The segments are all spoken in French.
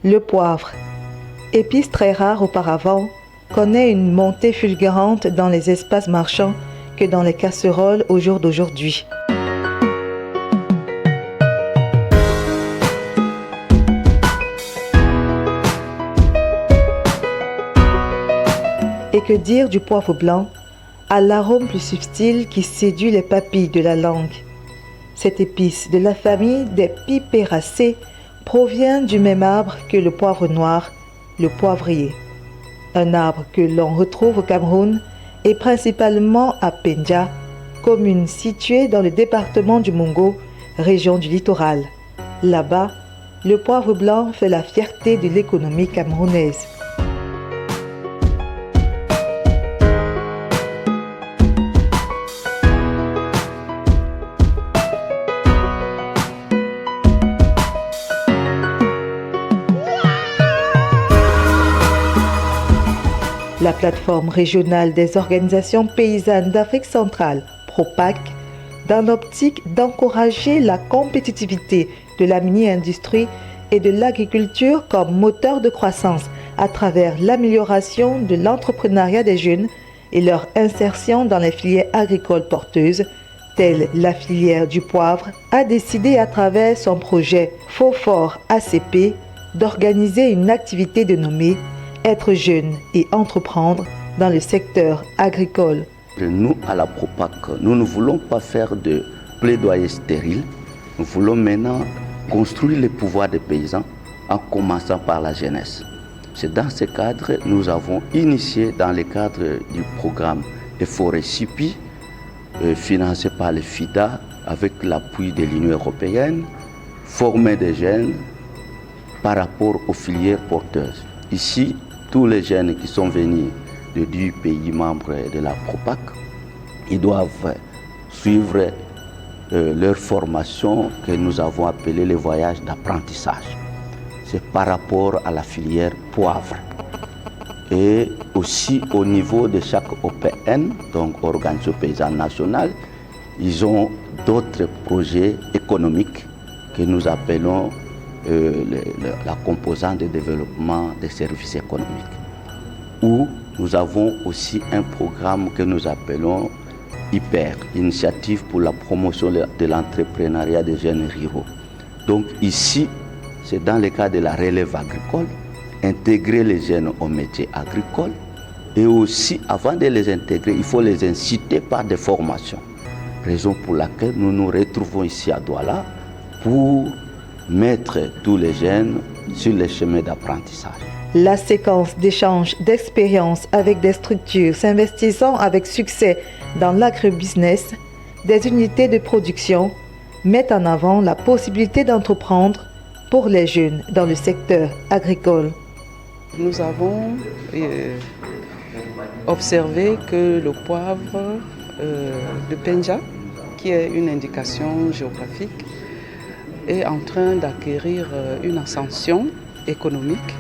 Le poivre, épice très rare auparavant, connaît une montée fulgurante dans les espaces marchands que dans les casseroles au jour d'aujourd'hui. Et que dire du poivre blanc, à l'arôme plus subtil qui séduit les papilles de la langue. Cette épice de la famille des Pipéracées provient du même arbre que le poivre noir, le poivrier. Un arbre que l'on retrouve au Cameroun et principalement à Penja, commune située dans le département du Mungo, région du littoral. Là-bas, le poivre blanc fait la fierté de l'économie camerounaise. La plateforme régionale des organisations paysannes d'Afrique centrale, PROPAC, dans l'optique d'encourager la compétitivité de la mini-industrie et de l'agriculture comme moteur de croissance à travers l'amélioration de l'entrepreneuriat des jeunes et leur insertion dans les filières agricoles porteuses, telle la filière du poivre, a décidé à travers son projet Faux-Fort ACP d'organiser une activité dénommée Être jeune et entreprendre dans le secteur agricole. Nous, à la PROPAC, nous ne voulons pas faire de plaidoyer stérile. Nous voulons maintenant construire le pouvoir des paysans en commençant par la jeunesse. C'est dans ce cadre que nous avons initié, dans le cadre du programme Efforecipi, financé par le FIDA avec l'appui de l'Union européenne, former des jeunes par rapport aux filières porteuses. Ici, tous les jeunes qui sont venus de 10 pays membres de la PROPAC, ils doivent suivre leur formation que nous avons appelée le voyage d'apprentissage. C'est par rapport à la filière poivre. Et aussi au niveau de chaque OPN, donc Organisation Paysanne Nationale, ils ont d'autres projets économiques que nous appelons la composante de développement des services économiques, où nous avons aussi un programme que nous appelons IPER, Initiative pour la promotion de l'entrepreneuriat des jeunes ruraux. Donc ici, c'est dans le cadre de la relève agricole, intégrer les jeunes au métier agricole, et aussi, avant de les intégrer, il faut les inciter par des formations. Raison pour laquelle nous nous retrouvons ici à Douala pour mettre tous les jeunes sur les chemins d'apprentissage. La séquence d'échanges d'expériences avec des structures s'investissant avec succès dans l'agrobusiness, des unités de production, met en avant la possibilité d'entreprendre pour les jeunes dans le secteur agricole. Nous avons observé que le poivre de Penja, qui est une indication géographique, est en train d'acquérir une ascension économique,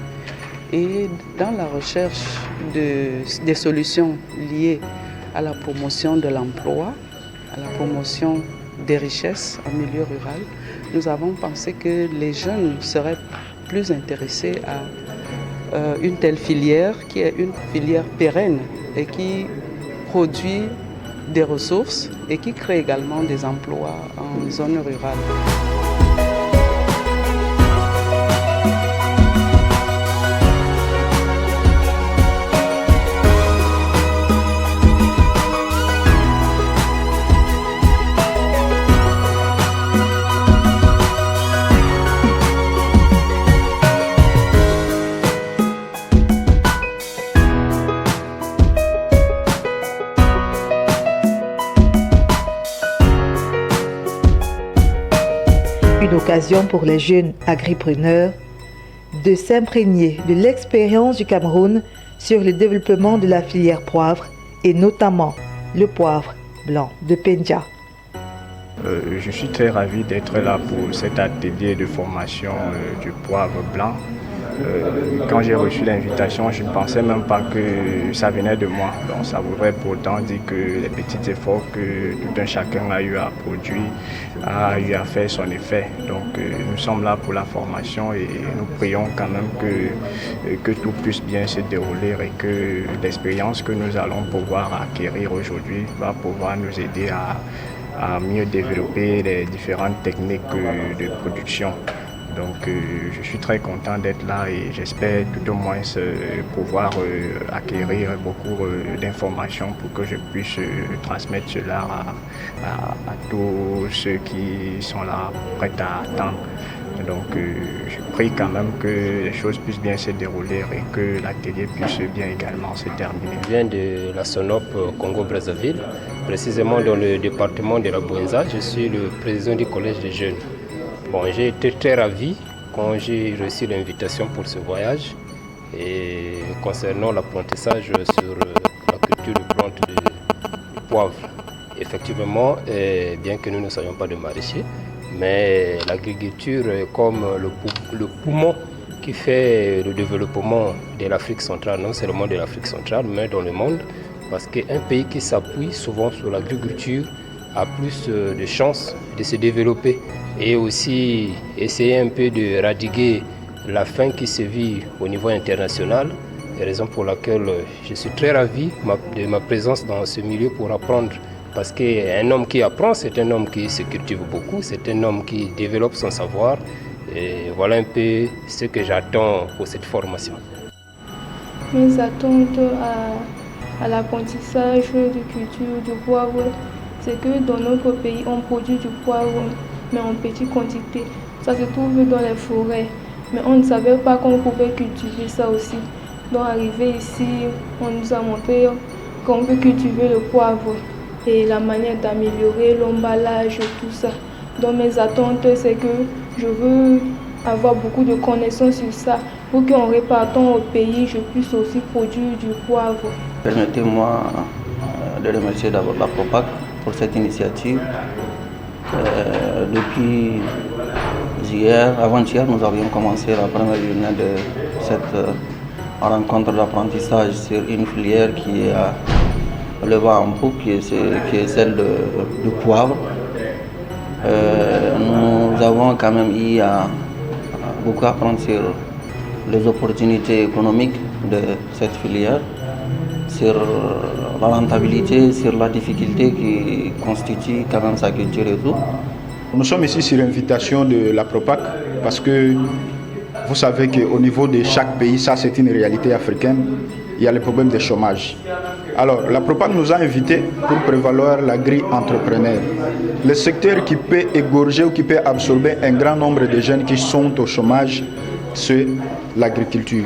et dans la recherche des solutions liées à la promotion de l'emploi, à la promotion des richesses en milieu rural, nous avons pensé que les jeunes seraient plus intéressés à une telle filière qui est une filière pérenne et qui produit des ressources et qui crée également des emplois en zone rurale. Une occasion pour les jeunes agripreneurs de s'imprégner de l'expérience du Cameroun sur le développement de la filière poivre et notamment le poivre blanc de Penja. Je suis très ravi d'être là pour cet atelier de formation du poivre blanc Quand j'ai reçu l'invitation, je ne pensais même pas que ça venait de moi. Donc ça voudrait pourtant dire que les petits efforts que tout un chacun a eu à produire, a eu à faire son effet. Donc nous sommes là pour la formation et nous prions quand même que tout puisse bien se dérouler et que l'expérience que nous allons pouvoir acquérir aujourd'hui va pouvoir nous aider à mieux développer les différentes techniques de production. Donc je suis très content d'être là et j'espère tout au moins pouvoir acquérir beaucoup d'informations pour que je puisse transmettre cela à tous ceux qui sont là prêts à attendre. Donc je prie quand même que les choses puissent bien se dérouler et que l'atelier puisse bien également se terminer. Je viens de la SONOP Congo-Brazzaville, précisément dans le département de la Bouenza. Je suis le président du collège des jeunes. Bon, j'ai été très ravi quand j'ai reçu l'invitation pour ce voyage et concernant l'apprentissage sur la culture de plante de poivre. Effectivement, bien que nous ne soyons pas de maraîchers, mais l'agriculture est comme le poumon qui fait le développement de l'Afrique centrale, non seulement de l'Afrique centrale, mais dans le monde, parce qu'un pays qui s'appuie souvent sur l'agriculture a plus de chances de se développer et aussi essayer un peu de radiguer la faim qui se vit au niveau international. Raison pour laquelle je suis très ravi de ma présence dans ce milieu pour apprendre. Parce qu'un homme qui apprend, c'est un homme qui se cultive beaucoup, c'est un homme qui développe son savoir. Et voilà un peu ce que j'attends pour cette formation. Mes attentes à l'apprentissage de culture du poivre, c'est que dans notre pays, on produit du poivre, mais en petite quantité. Ça se trouve dans les forêts, mais on ne savait pas qu'on pouvait cultiver ça aussi. Donc arrivé ici, on nous a montré qu'on peut cultiver le poivre et la manière d'améliorer l'emballage, tout ça. Donc mes attentes, c'est que je veux avoir beaucoup de connaissances sur ça pour qu'en repartant au pays, je puisse aussi produire du poivre. Permettez-moi de remercier d'abord la PROPAC pour cette initiative. Depuis avant-hier, nous avions commencé la première journée de cette rencontre d'apprentissage sur une filière qui est le vent en poupe, qui est celle du poivre. Nous avons quand même eu à beaucoup apprendre sur les opportunités économiques de cette filière, sur la rentabilité, sur la difficulté qui constitue quand même sa culture et tout. Nous sommes ici sur l'invitation de la PROPAC parce que vous savez qu'au niveau de chaque pays, ça c'est une réalité africaine, il y a le problème du chômage. Alors la PROPAC nous a invités pour prévaloir l'agri-entrepreneur, le secteur qui peut égorger ou qui peut absorber un grand nombre de jeunes qui sont au chômage, c'est l'agriculture.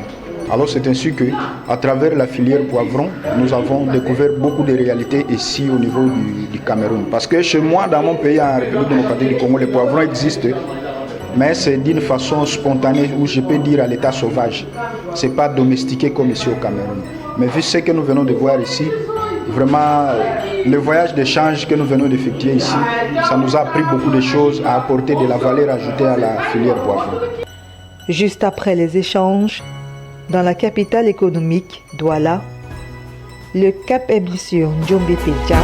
Alors c'est ainsi qu'à travers la filière poivron, nous avons découvert beaucoup de réalités ici au niveau du Cameroun. Parce que chez moi, dans mon pays, en République démocratique du Congo, les poivrons existent, mais c'est d'une façon spontanée, ou je peux dire à l'état sauvage. Ce n'est pas domestiqué comme ici au Cameroun. Mais vu ce que nous venons de voir ici, vraiment, le voyage d'échange que nous venons d'effectuer ici, ça nous a appris beaucoup de choses, à apporter de la valeur ajoutée à la filière poivron. Juste après les échanges, dans la capitale économique, Douala, le cap est mis sur Njombe-Pédia.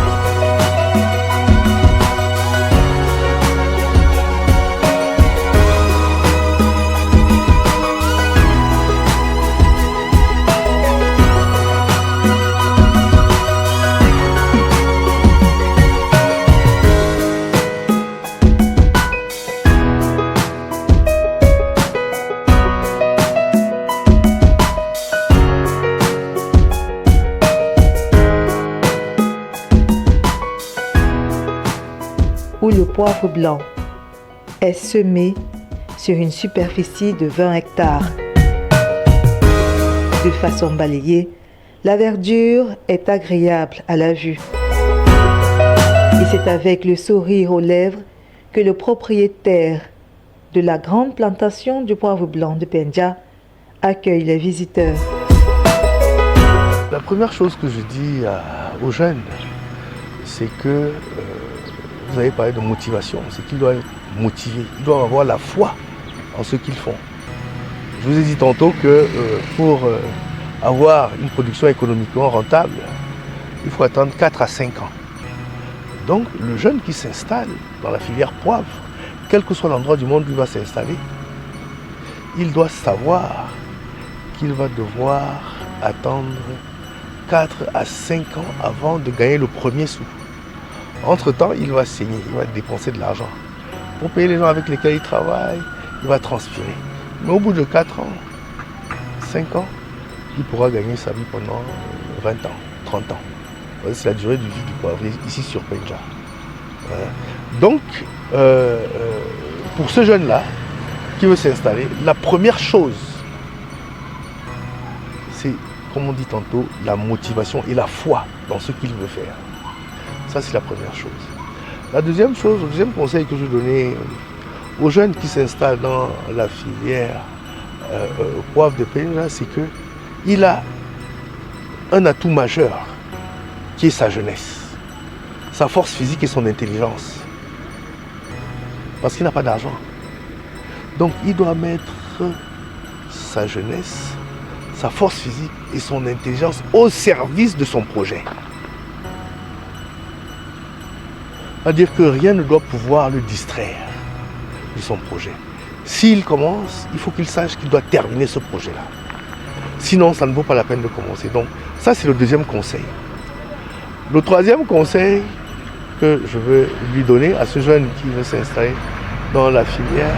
Où le poivre blanc est semé sur une superficie de 20 hectares. De façon balayée, la verdure est agréable à la vue. Et c'est avec le sourire aux lèvres que le propriétaire de la grande plantation du poivre blanc de Pédia accueille les visiteurs. La première chose que je dis aux jeunes, c'est que vous avez parlé de motivation, c'est qu'ils doivent être motivés, ils doivent avoir la foi en ce qu'ils font. Je vous ai dit tantôt que pour avoir une production économiquement rentable, il faut attendre 4 à 5 ans. Donc le jeune qui s'installe dans la filière poivre, quel que soit l'endroit du monde où il va s'installer, il doit savoir qu'il va devoir attendre 4 à 5 ans avant de gagner le premier sou. Entre-temps, il va saigner, il va dépenser de l'argent. Pour payer les gens avec lesquels il travaille, il va transpirer. Mais au bout de 4 ans, 5 ans, il pourra gagner sa vie pendant 20 ans, 30 ans. C'est la durée de vie du poivrier ici sur Penja. Donc, pour ce jeune-là qui veut s'installer, la première chose, c'est, comme on dit tantôt, la motivation et la foi dans ce qu'il veut faire. Ça, c'est la première chose. La deuxième chose, le deuxième conseil que je vais donner aux jeunes qui s'installent dans la filière poivre de Penja, c'est qu'il a un atout majeur qui est sa jeunesse, sa force physique et son intelligence. Parce qu'il n'a pas d'argent. Donc il doit mettre sa jeunesse, sa force physique et son intelligence au service de son projet. C'est-à-dire que rien ne doit pouvoir le distraire de son projet. S'il commence, il faut qu'il sache qu'il doit terminer ce projet-là. Sinon, ça ne vaut pas la peine de commencer. Donc ça, c'est le deuxième conseil. Le troisième conseil que je veux lui donner à ce jeune qui veut s'installer dans la filière,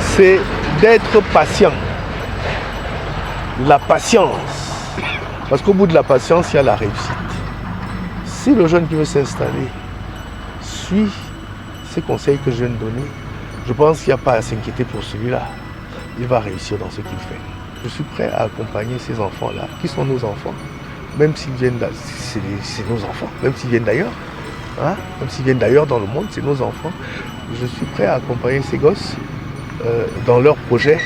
c'est d'être patient. La patience. Parce qu'au bout de la patience, il y a la réussite. Si le jeune qui veut s'installer suit ces conseils que je viens de donner, je pense qu'il n'y a pas à s'inquiéter pour celui-là. Il va réussir dans ce qu'il fait. Je suis prêt à accompagner ces enfants-là, qui sont nos enfants, même s'ils viennent c'est nos enfants, même s'ils viennent d'ailleurs, hein, même s'ils viennent d'ailleurs dans le monde, c'est nos enfants. Je suis prêt à accompagner ces gosses dans leurs projets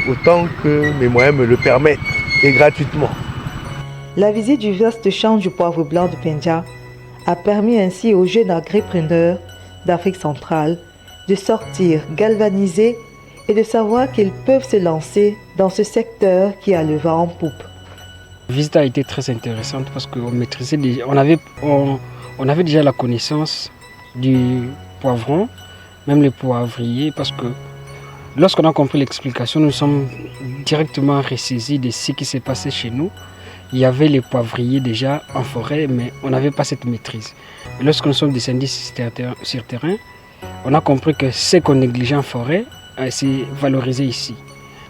autant que mes moyens me le permettent et gratuitement. La visite du vaste champ du poivre blanc de Penja a permis ainsi aux jeunes agripreneurs d'Afrique centrale de sortir galvanisés et de savoir qu'ils peuvent se lancer dans ce secteur qui a le vent en poupe. La visite a été très intéressante parce qu'on maîtrisait, on avait déjà la connaissance du poivron, même les poivriers, parce que lorsqu'on a compris l'explication, nous sommes directement ressaisis de ce qui s'est passé chez nous. Il y avait les poivriers déjà en forêt, mais on n'avait pas cette maîtrise. Et lorsque nous sommes descendus sur terrain, on a compris que ce qu'on négligeait en forêt, c'est valorisé ici.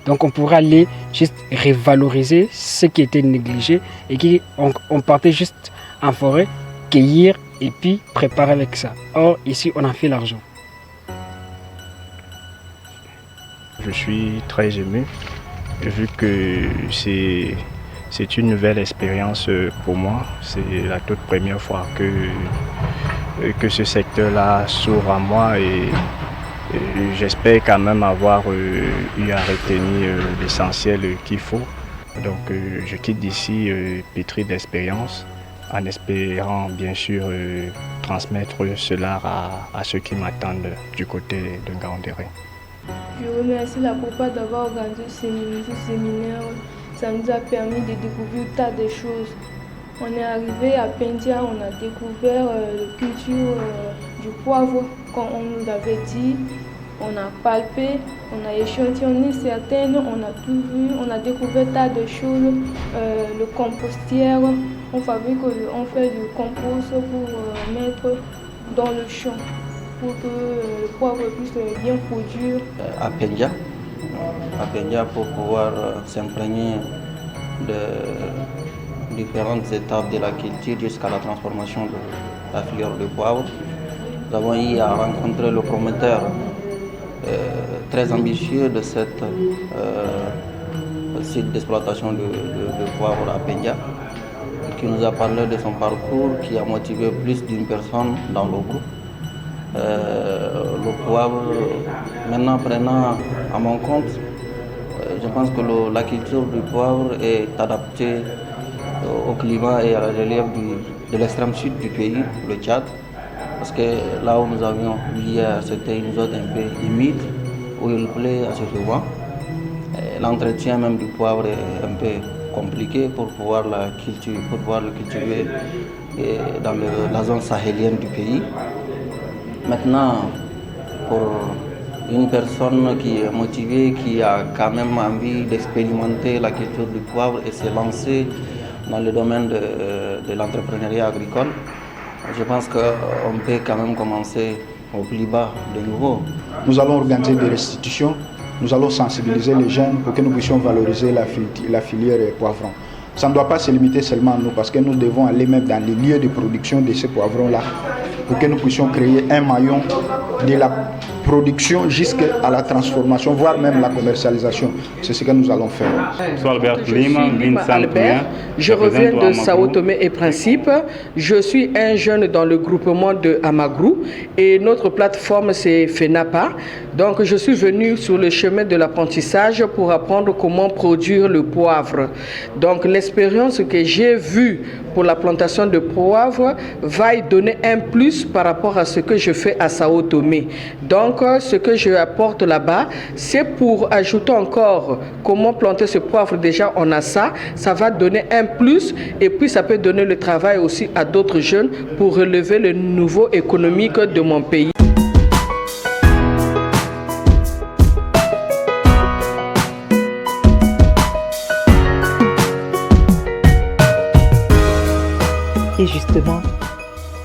Donc on pourrait aller juste revaloriser ce qui était négligé et on partait juste en forêt, cueillir et puis préparer avec ça. Or ici on a fait l'argent. Je suis très ému vu que c'est une nouvelle expérience pour moi. C'est la toute première fois que ce secteur-là s'ouvre à moi et j'espère quand même avoir eu à retenir l'essentiel qu'il faut. Donc je quitte d'ici pétri d'expérience en espérant bien sûr transmettre cela à ceux qui m'attendent du côté de Ngaoundéré. Je remercie la Propa d'avoir organisé ce séminaire. Ça nous a permis de découvrir un tas de choses. On est arrivé à Penja, on a découvert la culture du poivre, comme on nous l'avait dit. On a palpé, on a échantillonné certaines, on a tout vu, on a découvert un tas de choses. Le compostière, on fait du compost pour mettre dans le champ, pour que le poivre puisse bien produire. À Penja pour pouvoir s'imprégner de différentes étapes de la culture jusqu'à la transformation de la filière de poivre. Nous avons eu à rencontrer le promoteur très ambitieux de cette site d'exploitation de poivre à Penja, qui nous a parlé de son parcours, qui a motivé plus d'une personne dans le groupe. Le poivre, maintenant prenant à mon compte, je pense que la culture du poivre est adaptée au climat et à la relief de l'extrême sud du pays, le Tchad. Parce que là où nous avions hier, c'était une zone un peu humide, où il pleut assez souvent. l'entretien même du poivre est un peu compliqué pour pouvoir le cultiver dans la zone sahélienne du pays. Maintenant, pour une personne qui est motivée, qui a quand même envie d'expérimenter la culture du poivre et se lancer dans le domaine de l'entrepreneuriat agricole, je pense qu'on peut quand même commencer au plus bas de nouveau. Nous allons organiser des restitutions, nous allons sensibiliser les jeunes pour que nous puissions valoriser la filière poivron. Ça ne doit pas se limiter seulement à nous, parce que nous devons aller même dans les lieux de production de ces poivrons-là pour que nous puissions créer un maillon de la production jusqu'à la transformation, voire même la commercialisation. C'est ce que nous allons faire. Je reviens de Sao Tomé et Principe. Je suis un jeune dans le groupement de Amagrou et notre plateforme c'est FENAPA. Donc je suis venu sur le chemin de l'apprentissage pour apprendre comment produire le poivre. Donc l'expérience que j'ai vue pour la plantation de poivre va y donner un plus par rapport à ce que je fais à Sao Tomé. Donc ce que je apporte là-bas, c'est pour ajouter encore comment planter ce poivre. Déjà on a ça va donner un plus et puis ça peut donner le travail aussi à d'autres jeunes pour relever le niveau économique de mon pays. Et justement,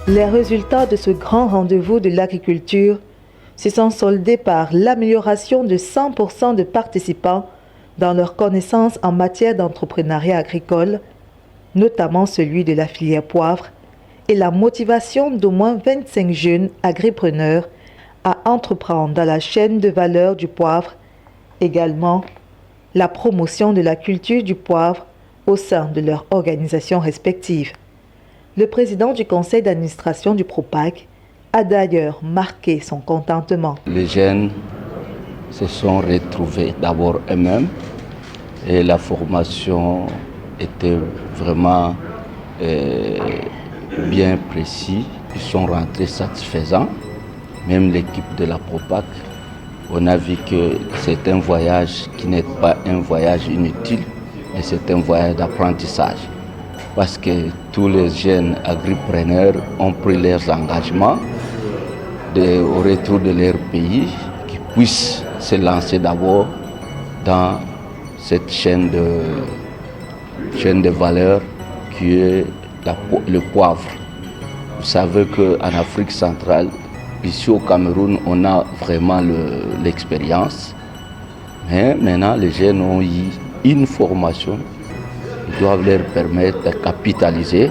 les résultats de ce grand rendez-vous de l'agriculture se sont soldés par l'amélioration de 100% de participants dans leurs connaissances en matière d'entrepreneuriat agricole, notamment celui de la filière poivre, et la motivation d'au moins 25 jeunes agripreneurs à entreprendre dans la chaîne de valeur du poivre, également la promotion de la culture du poivre au sein de leurs organisations respectives. Le président du conseil d'administration du PROPAC a d'ailleurs marqué son contentement. Les jeunes se sont retrouvés d'abord eux-mêmes et la formation était vraiment bien précise. Ils sont rentrés satisfaisants. Même l'équipe de la PROPAC, on a vu que c'est un voyage qui n'est pas un voyage inutile, mais c'est un voyage d'apprentissage. Parce que tous les jeunes agripreneurs ont pris leurs engagements au retour de leur pays, qu'ils puissent se lancer d'abord dans cette chaîne de valeur qui est le poivre. Vous savez qu'en Afrique centrale, ici au Cameroun, on a vraiment l'expérience. Mais maintenant, les jeunes ont eu une formation qui doivent leur permettre de capitaliser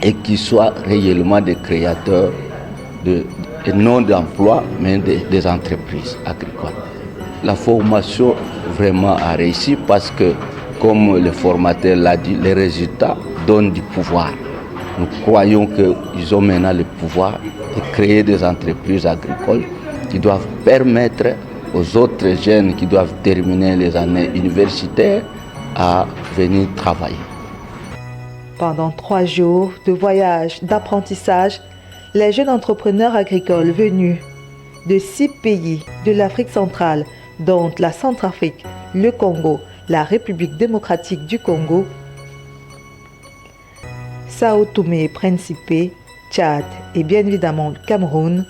et qu'ils soient réellement des créateurs et non d'emplois, mais des entreprises agricoles. La formation vraiment a réussi parce que, comme le formateur l'a dit, les résultats donnent du pouvoir. Nous croyons qu'ils ont maintenant le pouvoir de créer des entreprises agricoles qui doivent permettre aux autres jeunes qui doivent terminer les années universitaires à venir travailler. Pendant 3 jours de voyage, d'apprentissage, les jeunes entrepreneurs agricoles venus de 6 pays de l'Afrique centrale, dont la Centrafrique, le Congo, la République démocratique du Congo, Sao Tomé et Principe, Tchad et bien évidemment le Cameroun,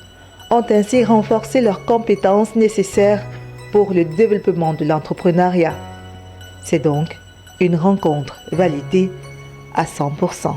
ont ainsi renforcé leurs compétences nécessaires pour le développement de l'entrepreneuriat. C'est donc une rencontre validée à 100%.